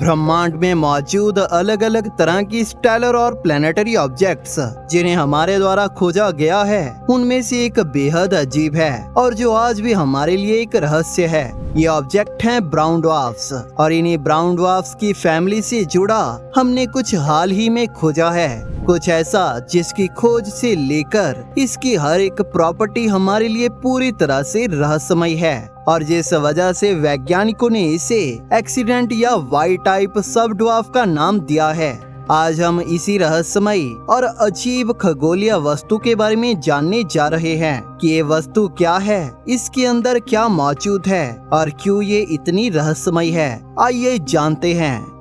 ब्रह्मांड में मौजूद अलग अलग तरह की स्टेलर और प्लैनेटरी ऑब्जेक्ट्स जिन्हें हमारे द्वारा खोजा गया है, उनमें से एक बेहद अजीब है और जो आज भी हमारे लिए एक रहस्य है। ये ऑब्जेक्ट हैं ब्राउन ड्वार्फ्स और इन्हीं ब्राउन ड्वार्फ्स की फैमिली से जुड़ा हमने कुछ हाल ही में खोजा है। कुछ ऐसा जिसकी खोज से लेकर इसकी हर एक प्रॉपर्टी हमारे लिए पूरी तरह से रहस्यमय है और जिस वजह से वैज्ञानिकों ने इसे एक्सीडेंट या वाई टाइप सब ड्वार्फ का नाम दिया है। आज हम इसी रहस्यमय और अजीब खगोलीय वस्तु के बारे में जानने जा रहे हैं कि ये वस्तु क्या है, इसके अंदर क्या मौजूद है और क्यों ये इतनी रहस्यमय है। आइए जानते हैं।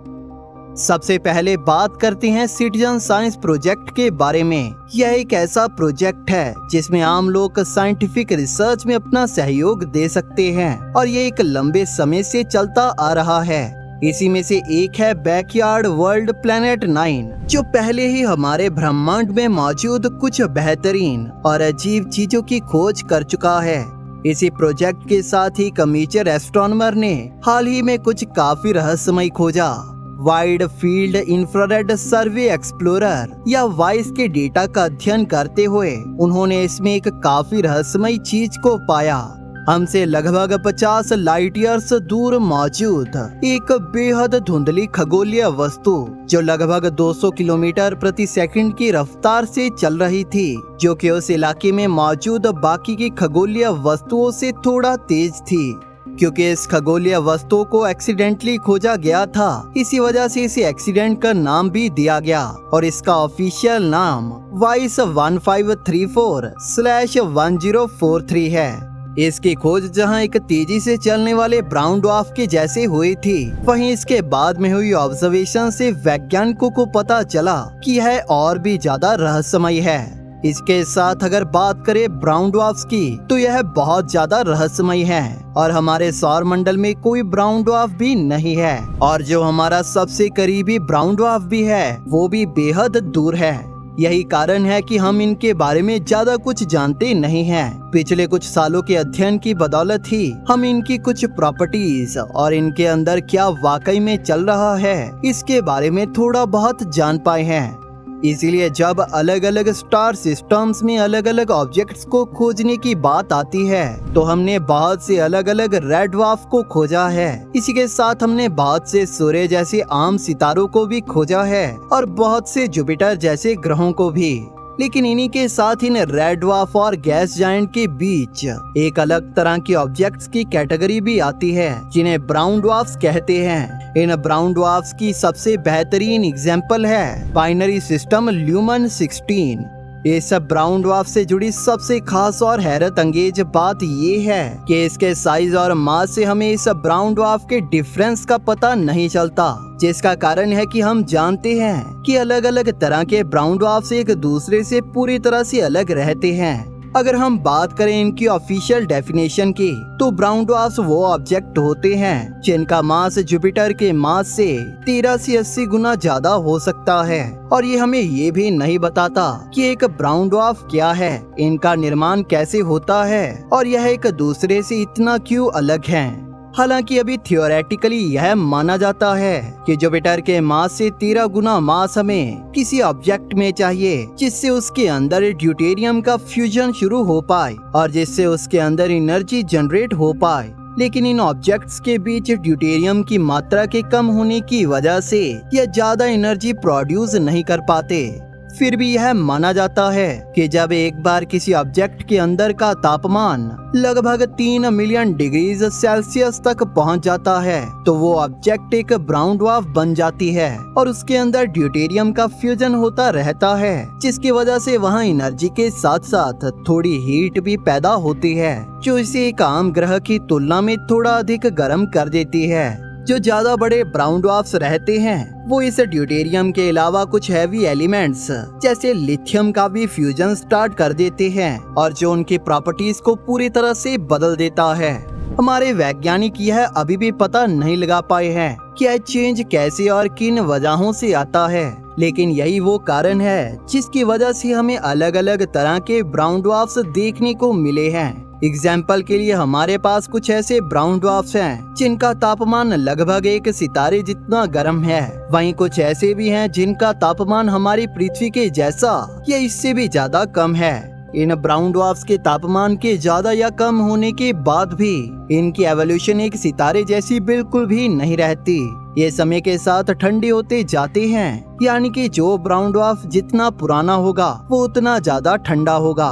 सबसे पहले बात करते हैं सिटीजन साइंस प्रोजेक्ट के बारे में। यह एक ऐसा प्रोजेक्ट है जिसमें आम लोग साइंटिफिक रिसर्च में अपना सहयोग दे सकते हैं और ये एक लंबे समय से चलता आ रहा है। इसी में से एक है बैकयार्ड वर्ल्ड प्लैनेट 9, जो पहले ही हमारे ब्रह्मांड में मौजूद कुछ बेहतरीन और अजीब चीजों की खोज कर चुका है। इसी प्रोजेक्ट के साथ ही कमीचर एस्ट्रोनॉमर ने हाल ही में कुछ काफी रहस्यमय खोजा। वाइड फील्ड इंफ्रारेड सर्वे एक्सप्लोरर या वाइस के डेटा का अध्ययन करते हुए उन्होंने इसमें एक काफी रहस्यमय चीज को पाया। हमसे लगभग 50 लाइट ईयर्स दूर मौजूद एक बेहद धुंधली खगोलीय वस्तु जो लगभग 200 किलोमीटर प्रति सेकंड की रफ्तार से चल रही थी, जो कि उस इलाके में मौजूद बाकी की खगोलीय वस्तुओं से थोड़ा तेज थी। क्योंकि इस खगोलीय वस्तु को एक्सीडेंटली खोजा गया था, इसी वजह से इसे एक्सीडेंट का नाम भी दिया गया और इसका ऑफिशियल नाम वाइस 1534/1043 है। इसकी खोज जहां एक तेजी से चलने वाले ब्राउन ड्वार्फ के जैसे हुई थी, वहीं इसके बाद में हुई ऑब्जर्वेशन से वैज्ञानिकों को पता चला कि यह और भी ज्यादा रहस्यमय है। इसके साथ अगर बात करें ब्राउन ड्वार्फ्स की, तो यह बहुत ज्यादा रहस्यमय है और हमारे सौर मंडल में कोई ब्राउन ड्वार्फ भी नहीं है और जो हमारा सबसे करीबी ब्राउन ड्वार्फ भी है, वो भी बेहद दूर है। यही कारण है कि हम इनके बारे में ज्यादा कुछ जानते नहीं हैं। पिछले कुछ सालों के अध्ययन की बदौलत ही हम इनकी कुछ प्रॉपर्टीज और इनके अंदर क्या वाकई में चल रहा है, इसके बारे में थोड़ा बहुत जान पाए हैं। इसीलिए जब अलग अलग स्टार सिस्टम्स में अलग अलग ऑब्जेक्ट्स को खोजने की बात आती है, तो हमने बहुत से अलग अलग रेड ड्वार्फ को खोजा है। इसी के साथ हमने बहुत से सूर्य जैसे आम सितारों को भी खोजा है और बहुत से जुपिटर जैसे ग्रहों को भी। लेकिन इन्हीं के साथ इन रेड ड्वार्फ और गैस जायंट के बीच एक अलग तरह की ऑब्जेक्ट्स की कैटेगरी भी आती है, जिन्हें ब्राउन ड्वार्फ्स कहते हैं। इन ब्राउन ड्वार्फ्स की सबसे बेहतरीन एग्जाम्पल है बाइनरी सिस्टम ल्यूमन 16। ये सब ब्राउन ड्वार्फ से जुड़ी सबसे खास और हैरत अंगेज बात ये है कि इसके साइज और मास से हमें इस ब्राउन ड्वार्फ के डिफरेंस का पता नहीं चलता, जिसका कारण है कि हम जानते हैं कि अलग अलग तरह के ब्राउन ड्वार्फ एक दूसरे से पूरी तरह से अलग रहते हैं। अगर हम बात करें इनकी ऑफिशियल डेफिनेशन की, तो ब्राउन ड्वार्फ्स वो ऑब्जेक्ट होते हैं जिनका मास जुपिटर के मास से 13 से 80 गुना ज्यादा हो सकता है और ये हमें ये भी नहीं बताता कि एक ब्राउन ड्वार्फ क्या है, इनका निर्माण कैसे होता है और यह एक दूसरे से इतना क्यों अलग है। हालांकि अभी थियोरेटिकली यह माना जाता है कि जुपिटर के मास से 13 गुना मास हमें किसी ऑब्जेक्ट में चाहिए जिससे उसके अंदर ड्यूटेरियम का फ्यूजन शुरू हो पाए और जिससे उसके अंदर एनर्जी जनरेट हो पाए। लेकिन इन ऑब्जेक्ट्स के बीच ड्यूटेरियम की मात्रा के कम होने की वजह से यह ज्यादा एनर्जी प्रोड्यूस नहीं कर पाते। फिर भी यह माना जाता है कि जब एक बार किसी ऑब्जेक्ट के अंदर का तापमान लगभग 3 मिलियन डिग्री सेल्सियस तक पहुंच जाता है, तो वो ऑब्जेक्ट एक ब्राउन ड्वार्फ बन जाती है और उसके अंदर ड्यूटेरियम का फ्यूजन होता रहता है, जिसकी वजह से वहाँ एनर्जी के साथ साथ थोड़ी हीट भी पैदा होती है, जो इसे एक आम ग्रह की तुलना में थोड़ा अधिक गर्म कर देती है। जो ज्यादा बड़े ब्राउन ड्वार्फ्स रहते हैं, वो इस ड्यूटेरियम के अलावा कुछ हैवी एलिमेंट्स जैसे लिथियम का भी फ्यूजन स्टार्ट कर देते हैं और जो उनकी प्रॉपर्टीज को पूरी तरह से बदल देता है। हमारे वैज्ञानिक यह अभी भी पता नहीं लगा पाए हैं कि यह चेंज कैसे और किन वजहों से आता है, लेकिन यही वो कारण है जिसकी वजह से हमें अलग अलग तरह के ब्राउन ड्वार्फ्स देखने को मिले हैं। एग्जाम्पल के लिए हमारे पास कुछ ऐसे ब्राउन ड्वार्फ्स हैं जिनका तापमान लगभग एक सितारे जितना गर्म है। वहीं कुछ ऐसे भी हैं जिनका तापमान हमारी पृथ्वी के जैसा या इससे भी ज्यादा कम है। इन ब्राउन ड्वार्फ्स के तापमान के ज्यादा या कम होने के बाद भी इनकी एवोल्यूशन एक सितारे जैसी बिल्कुल भी नहीं रहती। ये समय के साथ ठंडे होते जाते हैं, यानी कि जो ब्राउन ड्वार्फ जितना पुराना होगा वो उतना ज्यादा ठंडा होगा।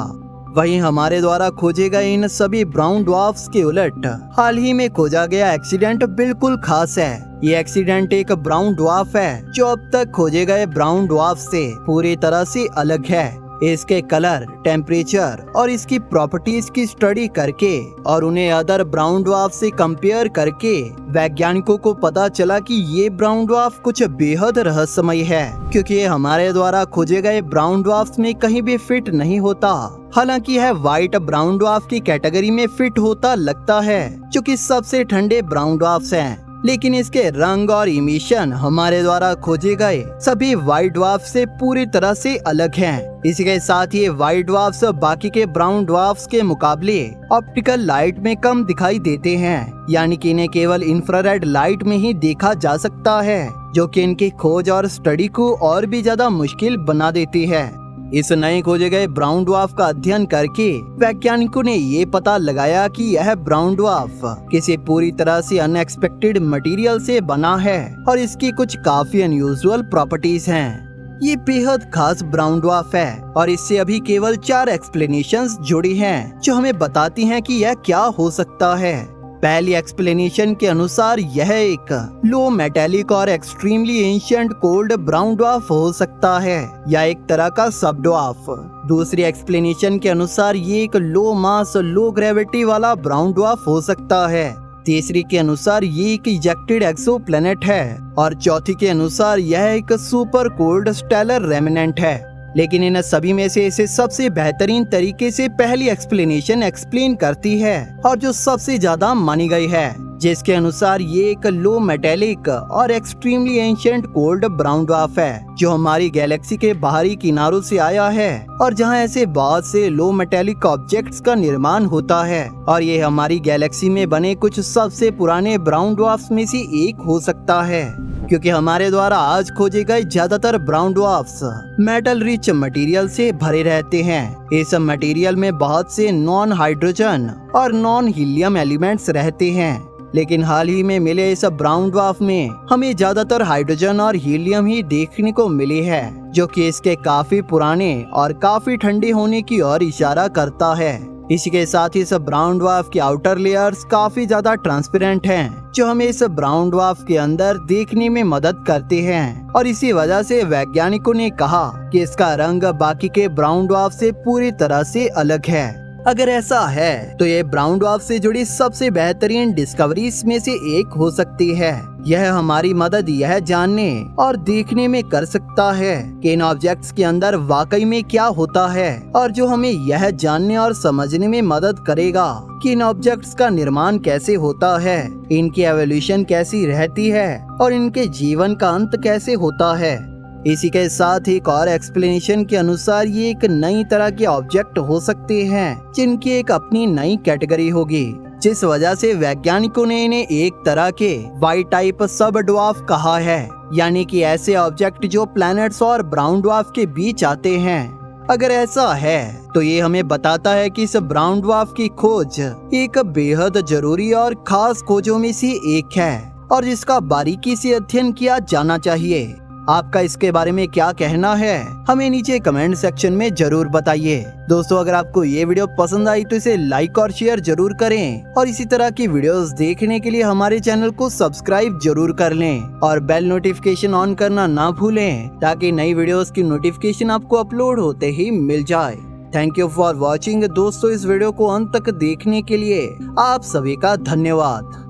वहीं हमारे द्वारा खोजे गए इन सभी ब्राउन ड्वार्फ्स के उलट हाल ही में खोजा गया एक्सीडेंट बिल्कुल खास है। ये एक्सीडेंट एक ब्राउन ड्वार्फ है जो अब तक खोजे गए ब्राउन ड्वार्फ से पूरी तरह से अलग है। इसके कलर, टेम्परेचर और इसकी प्रॉपर्टीज की स्टडी करके और उन्हें अदर ब्राउन ड्वार्फ से कंपेयर करके वैज्ञानिकों को पता चला कि ये ब्राउन ड्वार्फ कुछ बेहद रहस्यमय है, क्योंकि ये हमारे द्वारा खोजे गए ब्राउन ड्वार्फ्स में कहीं भी फिट नहीं होता। हालांकि यह व्हाइट ब्राउन ड्वार्फ की कैटेगरी में फिट होता लगता है, जो कि सबसे ठंडे ब्राउन ड्वार्फ्स हैं। लेकिन इसके रंग और इमिशन हमारे द्वारा खोजे गए सभी व्हाइट ड्वार्फ से पूरी तरह से अलग हैं। इसके साथ ही व्हाइट ड्वार्फ्स बाकी के ब्राउन ड्वार्फ्स के मुकाबले ऑप्टिकल लाइट में कम दिखाई देते हैं, यानी कि इन्हें केवल इंफ्रारेड लाइट में ही देखा जा सकता है, जो कि इनकी खोज और स्टडी को और भी ज्यादा मुश्किल बना देती है। इस नए खोजे गए ब्राउन ड्वार्फ का अध्ययन करके वैज्ञानिकों ने ये पता लगाया कि यह ब्राउन ड्वार्फ किसी पूरी तरह से अनएक्सपेक्टेड मटेरियल से बना है और इसकी कुछ काफी अनयूजुअल प्रॉपर्टीज हैं। ये बेहद खास ब्राउन ड्वार्फ है और इससे अभी केवल 4 एक्सप्लेनेशंस जुड़ी हैं जो हमें बताती हैं कि यह क्या हो सकता है। पहली एक्सप्लेनेशन के अनुसार यह एक लो मेटेलिक और extremely ancient cold brown dwarf हो सकता है या एक तरह का सब ड्वार्फ। दूसरी एक्सप्लेनेशन के अनुसार ये एक लो मास लो ग्रेविटी वाला ब्राउन ड्वार्फ हो सकता है। तीसरी के अनुसार ये एक इजेक्टेड एक्सोप्लैनेट है और चौथी के अनुसार यह एक सुपर कोल्ड स्टेलर रेमिनेंट है। लेकिन इन सभी में से इसे सबसे बेहतरीन तरीके से पहली एक्सप्लेनेशन एक्सप्लेन करती है और जो सबसे ज्यादा मानी गई है, जिसके अनुसार ये एक लो मेटेलिक और extremely ancient cold brown dwarf है जो हमारी गैलेक्सी के बाहरी किनारों से आया है और जहां ऐसे बहुत से लो मेटेलिक ऑब्जेक्ट्स का निर्माण होता है और ये हमारी गैलेक्सी में बने कुछ सबसे पुराने ब्राउन ड्वार्फ्स में से एक हो सकता है, क्योंकि हमारे द्वारा आज खोजे गए ज्यादातर brown dwarfs metal rich material से भरे रहते हैं। इस मटेरियल में बहुत से नॉन हाइड्रोजन और नॉन हीलियम एलिमेंट्स रहते हैं, लेकिन हाल ही में मिले इस ब्राउन ड्वार्फ में हमें ज्यादातर हाइड्रोजन और हीलियम ही देखने को मिले हैं, जो कि इसके काफी पुराने और काफी ठंडे होने की ओर इशारा करता है। इसी के साथ ही इस ब्राउन ड्वार्फ के आउटर लेयर्स काफी ज्यादा ट्रांसपेरेंट हैं, जो हमें इस ब्राउन ड्वार्फ के अंदर देखने में मदद करते हैं और इसी वजह से वैज्ञानिकों ने कहा कि इसका रंग बाकी के ब्राउन ड्वार्फ से पूरी तरह से अलग है। अगर ऐसा है तो ये ब्राउन ड्वार्फ से जुड़ी सबसे बेहतरीन डिस्कवरीज में से एक हो सकती है। यह हमारी मदद यह जानने और देखने में कर सकता है कि इन ऑब्जेक्ट्स के अंदर वाकई में क्या होता है और जो हमें यह जानने और समझने में मदद करेगा कि इन ऑब्जेक्ट्स का निर्माण कैसे होता है, इनकी एवोल्यूशन कैसी रहती है और इनके जीवन का अंत कैसे होता है। इसी के साथ एक और एक्सप्लेनेशन के अनुसार ये एक नई तरह के ऑब्जेक्ट हो सकते हैं जिनकी एक अपनी नई कैटेगरी होगी, जिस वजह से वैज्ञानिकों ने इन्हें एक तरह के वाई टाइप सब ड्वार्फ कहा है, यानी कि ऐसे ऑब्जेक्ट जो प्लैनेट्स और ब्राउन ड्वार्फ के बीच आते हैं। अगर ऐसा है तो ये हमें बताता है कि इस ब्राउन ड्वार्फ की खोज एक बेहद जरूरी और खास खोजों में से एक है और जिसका बारीकी से अध्ययन किया जाना चाहिए। आपका इसके बारे में क्या कहना है, हमें नीचे कमेंट सेक्शन में जरूर बताइए। दोस्तों, अगर आपको ये वीडियो पसंद आई तो इसे लाइक और शेयर जरूर करें और इसी तरह की वीडियोस देखने के लिए हमारे चैनल को सब्सक्राइब जरूर कर लें और बेल नोटिफिकेशन ऑन करना ना भूलें ताकि नई वीडियोस की नोटिफिकेशन आपको अपलोड होते ही मिल जाए। Thank you for watching. दोस्तों, इस वीडियो को अंत तक देखने के लिए आप सभी का धन्यवाद।